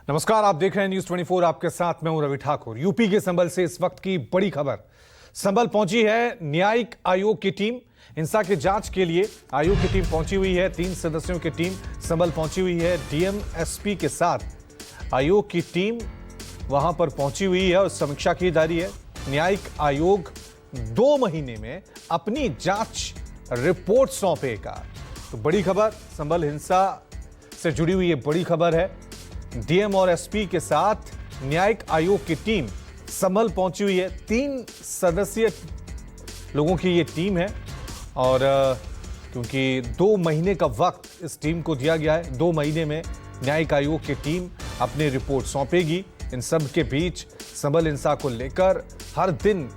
नमस्कार, आप देख रहे हैं न्यूज 24। आपके साथ मैं हूं रवि ठाकुर। यूपी के संभल से इस वक्त की बड़ी खबर। संभल पहुंची है न्यायिक आयोग की टीम। हिंसा की जांच के लिए आयोग की टीम पहुंची हुई है। 3 सदस्यों की टीम संभल पहुंची हुई है। डीएम एसपी के साथ आयोग की टीम वहां पर पहुंची हुई है और समीक्षा की जा रही है। न्यायिक आयोग 2 महीने में अपनी जांच रिपोर्ट सौंपेगा। तो बड़ी खबर संभल हिंसा से जुड़ी हुई ये बड़ी खबर है। डीएम और एसपी के साथ न्यायिक आयोग की टीम संभल पहुंची हुई है। 3 सदस्यीय लोगों की ये टीम है और क्योंकि 2 महीने का वक्त इस टीम को दिया गया है, 2 महीने में न्यायिक आयोग की टीम अपनी रिपोर्ट सौंपेगी। इन सब के बीच संभल हिंसा को लेकर हर दिन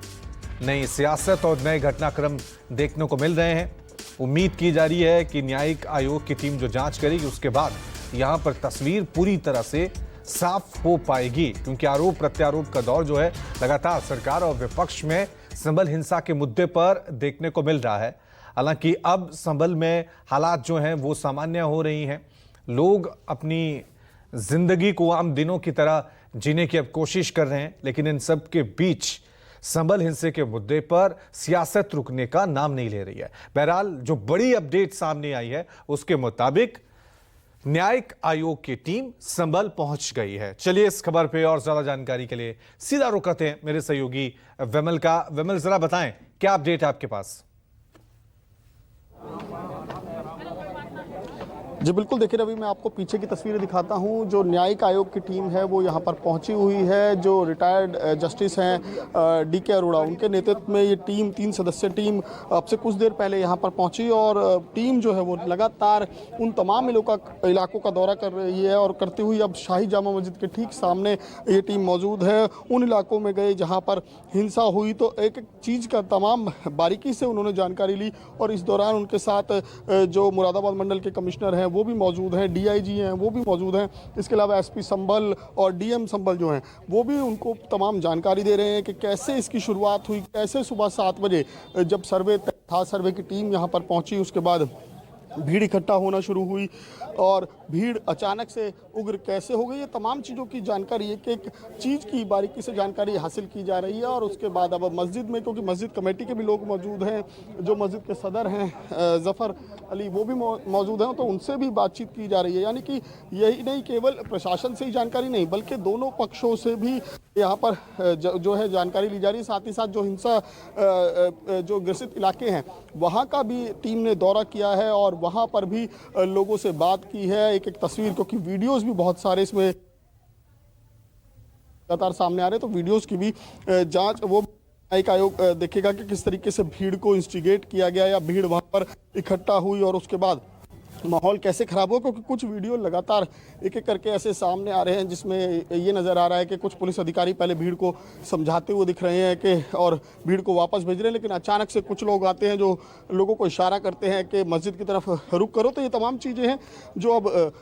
नई सियासत और नए घटनाक्रम देखने को मिल रहे हैं। उम्मीद की जा रही है कि न्यायिक आयोग की टीम जो जांच करेगी उसके बाद यहां पर तस्वीर पूरी तरह से साफ हो पाएगी, क्योंकि आरोप प्रत्यारोप का दौर जो है लगातार सरकार और विपक्ष में संभल हिंसा के मुद्दे पर देखने को मिल रहा है। हालांकि अब संभल में हालात जो हैं वो सामान्य हो रही हैं। लोग अपनी जिंदगी को आम दिनों की तरह जीने की अब कोशिश कर रहे हैं, लेकिन इन सब के बीच संभल हिंसा के मुद्दे पर सियासत रुकने का नाम नहीं ले रही है। बहरहाल जो बड़ी अपडेट सामने आई है उसके मुताबिक न्यायिक आयोग की टीम संभल पहुंच गई है। चलिए इस खबर पे और ज्यादा जानकारी के लिए सीधा रुख करते हैं मेरे सहयोगी विमल का। विमल, जरा बताएं क्या अपडेट है आपके पास? जी बिल्कुल, देखिए रवि, मैं आपको पीछे की तस्वीरें दिखाता हूं। जो न्यायिक आयोग की टीम है वो यहां पर पहुंची हुई है। जो रिटायर्ड जस्टिस हैं डीके अरोड़ा, उनके नेतृत्व में ये टीम 3 सदस्यीय टीम अब से कुछ देर पहले यहां पर पहुंची और टीम जो है वो लगातार उन तमाम इलाकों का दौरा कर रही है और करती हुई अब शाही जामा मस्जिद के ठीक सामने ये टीम मौजूद है। उन इलाकों में गए जहाँ पर हिंसा हुई तो एक एक चीज़ का तमाम बारीकी से उन्होंने जानकारी ली और इस दौरान उनके साथ जो मुरादाबाद मंडल के कमिश्नर हैं वो भी मौजूद हैं, डीआईजी हैं वो भी मौजूद हैं। इसके अलावा एसपी संभल और डीएम संभल जो हैं वो भी उनको तमाम जानकारी दे रहे हैं कि कैसे इसकी शुरुआत हुई, कैसे सुबह 7 बजे जब सर्वे था, सर्वे की टीम यहाँ पर पहुंची, उसके बाद भीड़ इकट्ठा होना शुरू हुई और भीड़ अचानक से उग्र कैसे हो गई, ये तमाम चीज़ों की जानकारी एक एक चीज़ की बारीकी से जानकारी हासिल की जा रही है। और उसके बाद अब मस्जिद में, क्योंकि मस्जिद कमेटी के भी लोग मौजूद हैं, जो मस्जिद के सदर हैं ज़फ़र अली वो भी मौजूद हैं, तो उनसे भी बातचीत की जा रही है। यानी कि यही नहीं केवल प्रशासन से ही जानकारी नहीं बल्कि दोनों पक्षों से भी यहाँ पर जो है जानकारी ली जा रही है। साथ ही साथ जो हिंसा जो ग्रसित इलाके हैं वहाँ का भी टीम ने दौरा किया है और वहाँ पर भी लोगों से बात की है। एक एक तस्वीर, क्योंकि वीडियोस भी बहुत सारे इसमें लगातार सामने आ रहे हैं, तो वीडियोस की भी जांच वो न्यायिक आयोग देखेगा कि किस तरीके से भीड़ को इंस्टिगेट किया गया या भीड़ वहाँ पर इकट्ठा हुई और उसके बाद माहौल कैसे खराब हो। क्योंकि कुछ वीडियो लगातार एक एक करके ऐसे सामने आ रहे हैं जिसमें ये नज़र आ रहा है कि कुछ पुलिस अधिकारी पहले भीड़ को समझाते हुए दिख रहे हैं कि और भीड़ को वापस भेज रहे हैं, लेकिन अचानक से कुछ लोग आते हैं जो लोगों को इशारा करते हैं कि मस्जिद की तरफ रुख करो। तो ये तमाम चीज़ें हैं जो अब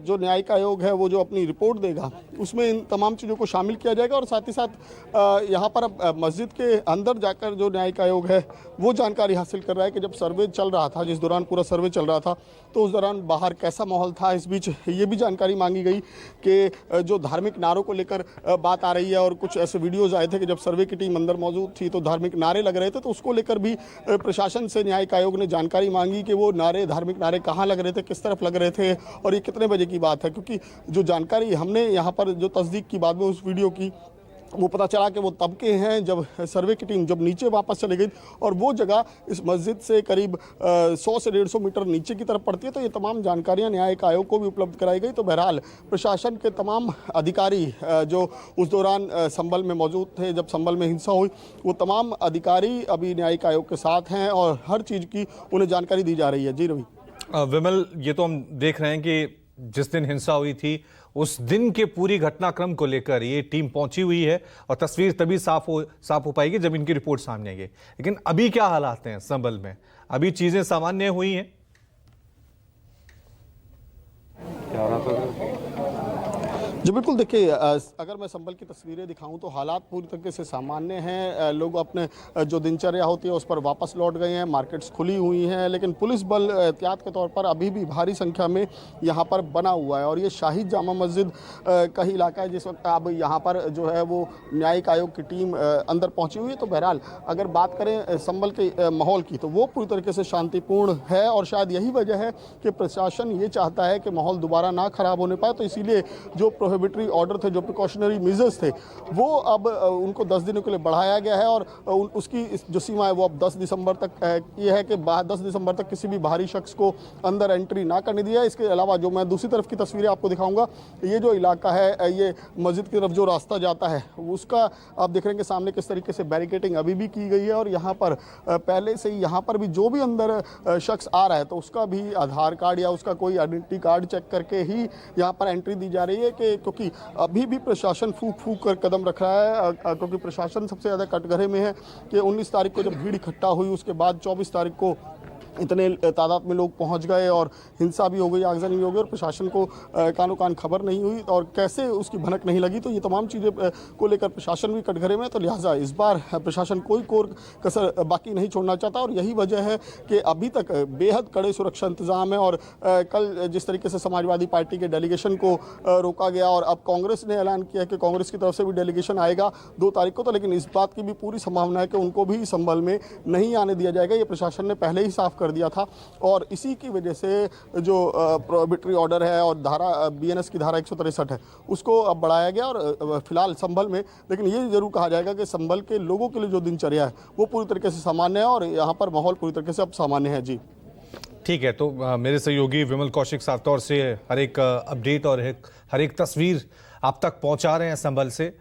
जो न्यायिक आयोग है वो जो अपनी रिपोर्ट देगा उसमें इन तमाम चीज़ों को शामिल किया जाएगा। और साथ ही साथ यहाँ पर अब मस्जिद के अंदर जाकर जो न्यायिक आयोग है वो जानकारी हासिल कर रहा है कि जब सर्वे चल रहा था, जिस दौरान पूरा सर्वे चल रहा था, तो उस दौरान बाहर कैसा माहौल था। इस बीच ये भी जानकारी मांगी गई कि जो धार्मिक नारों को लेकर बात आ रही है और कुछ ऐसे वीडियोस आए थे कि जब सर्वे की टीम अंदर मौजूद थी तो धार्मिक नारे लग रहे थे, तो उसको लेकर भी प्रशासन से न्यायिक आयोग ने जानकारी मांगी कि वो नारे, धार्मिक नारे कहाँ लग रहे थे, किस तरफ लग रहे थे और ये कितने बजे की बात है। क्योंकि जो जानकारी हमने यहाँ पर जो तस्दीक की बाद में उस वीडियो की, वो पता चला कि वो तब के हैं जब सर्वे की टीम जब नीचे वापस चली गई और वो जगह इस मस्जिद से करीब 100 से 150 मीटर नीचे की तरफ पड़ती है। तो ये तमाम जानकारियां न्यायिक आयोग को भी उपलब्ध कराई गई। तो बहरहाल प्रशासन के तमाम अधिकारी जो उस दौरान संभल में मौजूद थे जब संभल में हिंसा हुई, वो तमाम अधिकारी अभी न्यायिक आयोग के साथ हैं और हर चीज़ की उन्हें जानकारी दी जा रही है। जी रवि। विमल, ये तो हम देख रहे हैं कि जिस दिन हिंसा हुई थी उस दिन के पूरी घटनाक्रम को लेकर ये टीम पहुंची हुई है और तस्वीर तभी साफ हो पाएगी जब इनकी रिपोर्ट सामने आएगी। लेकिन अभी क्या हालात हैं संभल में? अभी चीजें सामान्य हुई हैं? जी बिल्कुल, देखिए अगर मैं संभल की तस्वीरें दिखाऊं तो हालात पूरी तरीके से सामान्य हैं। लोग अपने जो दिनचर्या होती है उस पर वापस लौट गए हैं, मार्केट्स खुली हुई हैं, लेकिन पुलिस बल एहतियात के तौर पर अभी भी भारी संख्या में यहां पर बना हुआ है। और ये शाहिद जामा मस्जिद का ही इलाका है जिस वक्त अब यहाँ पर जो है वो न्यायिक आयोग की टीम अंदर पहुंची हुई है। तो बहरहाल अगर बात करें संभल के माहौल की तो वो पूरी तरीके से शांतिपूर्ण है, और शायद यही वजह है कि प्रशासन ये चाहता है कि माहौल दोबारा ना खराब होने पाए। तो इसीलिए जो प्रोहिबिटरी ऑर्डर थे, जो प्रिकॉशनरी मेजर्स थे, वो अब उनको 10 दिनों के लिए बढ़ाया गया है। और उसकी जो सीमा है वो अब 10 दिसंबर तक ये है कि 10 दिसंबर तक किसी भी बाहरी शख्स को अंदर एंट्री ना करने दिया। इसके अलावा जो मैं दूसरी तरफ की तस्वीरें आपको दिखाऊंगा, ये जो इलाका है, ये मस्जिद की तरफ जो रास्ता जाता है उसका आप देख रहे हैं कि सामने किस तरीके से बैरिकेटिंग अभी भी की गई है। और यहाँ पर पहले से ही यहाँ पर भी जो भी अंदर शख्स आ रहा है तो उसका भी आधार कार्ड या उसका कोई आइडेंटिटी कार्ड चेक करके ही यहाँ पर एंट्री दी जा रही है, कि क्योंकि अभी भी प्रशासन फूक फूक कर कदम रख रहा है। क्योंकि प्रशासन सबसे ज़्यादा कटघरे में है कि 19 तारीख को जब भीड़ इकट्ठा हुई उसके बाद 24 तारीख को इतने तादाद में लोग पहुंच गए और हिंसा भी हो गई, आगजनी भी हो गई, और प्रशासन को कानो कान खबर नहीं हुई और कैसे उसकी भनक नहीं लगी। तो ये तमाम चीज़ें को लेकर प्रशासन भी कटघरे में। तो लिहाजा इस बार प्रशासन कोई कोर कसर बाकी नहीं छोड़ना चाहता, और यही वजह है कि अभी तक बेहद कड़े सुरक्षा इंतजाम है। और कल जिस तरीके से समाजवादी पार्टी के डेलीगेशन को रोका गया, और अब कांग्रेस ने ऐलान किया कि कांग्रेस की तरफ से भी डेलीगेशन आएगा 2 तारीख को, तो लेकिन इस बात की भी पूरी संभावना है कि उनको भी संभल में नहीं आने दिया जाएगा। ये प्रशासन ने पहले ही साफ दिया था, और इसी की वजह से जो प्रोहिबिटरी ऑर्डर है और धारा बीएनएस की धारा 163 है उसको अब बढ़ाया गया। और फिलहाल संभल में, लेकिन ये जरूर कहा जाएगा कि संभल के लोगों के लिए जो दिनचर्या है वो पूरी तरीके से सामान्य है, और यहाँ पर माहौल पूरी तरीके से अब सामान्य है। जी ठीक है, तो मेरे सहयोगी विमल कौशिक साफ तौर से हर एक अपडेट और हर एक तस्वीर आप तक पहुंचा रहे हैं संभल से।